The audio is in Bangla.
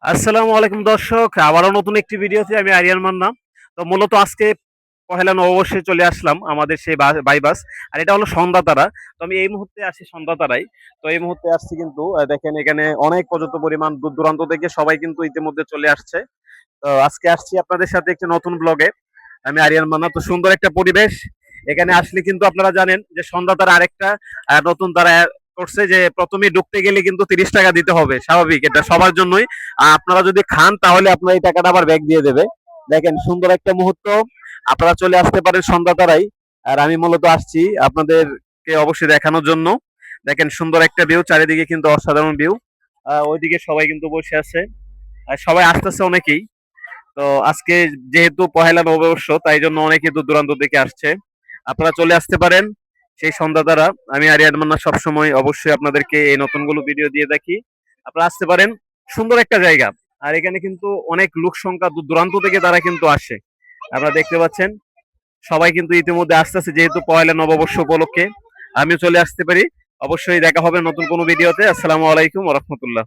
আসসালামু আলাইকুম দর্শক, আবারও নতুন একটি ভিডিওতে আমি আরিয়ান মান্না। তো মূলত আজকে পহেলা নববর্ষে চলে আসলাম আমাদের সেই বাইবাস। আর এটা হলো সন্ধ্যাতারা। তো আমি এই মুহূর্তে আসি সন্ধ্যাতারায়। তো এই মুহূর্তে আসছি কিন্তু দেখেন এখানে অনেক পর্যটক পরিমাণ দূর দূরান্ত থেকে সবাই কিন্তু ইতিমধ্যে চলে আসছে। তো আজকে আসছি আপনাদের সাথে একটি নতুন ব্লগে। আমি আরিয়ান মান্না। তো সুন্দর একটা পরিবেশ। এখানে আসলে কিন্তু আপনারা জানেন যে সন্ধ্যাতারা আরেকটা নতুন তারা করছে যে প্রথমে ঢুকতে গেলে কিন্তু 30 টাকা দিতে হবে, স্বাভাবিক, এটা সবার জন্যই। আপনারা যদি খান তাহলে আপনার এই টাকাটা আবার ব্যাক দিয়ে দেবে। দেখেন সুন্দর একটা মুহূর্ত। আপনারা চলে আসতে পারেন সন্ধ্যাতারাই। আর আমি মূলত আসছি আপনাদেরকে অবশ্যই দেখানোর জন্য। দেখেন সুন্দর একটা ভিউ, চারিদিকে কিন্তু অসাধারণ ভিউ। ওইদিকে সবাই কিন্তু বসে আছে আর সবাই আসতেছে অনেকেই। তো আজকে যেহেতু পহেলা নববর্ষ তাই জন্য অনেকে দূর দূরান্ত থেকে আসছে। আপনারা চলে আসতে পারেন সেই সন্ধ্যা দ্বারা। আমি আরিয়ান মান্না সবসময় অবশ্যই আপনাদেরকে এই নতুনগুলো ভিডিও দিয়ে থাকি। আপনারা আসতে পারেন, সুন্দর একটা জায়গা। আর এখানে কিন্তু অনেক লোক সংখ্যা দূর দূরান্ত থেকে তারা কিন্তু আসে। আপনারা দেখতে পাচ্ছেন সবাই কিন্তু ইতিমধ্যে আসতেছে যেহেতু পয়লা নববর্ষ উপলক্ষে। আমিও চলে আসতে পারি। অবশ্যই দেখা হবে নতুন কোনো ভিডিওতে। আসসালামু আলাইকুম ওয়া রাহমাতুল্লাহ।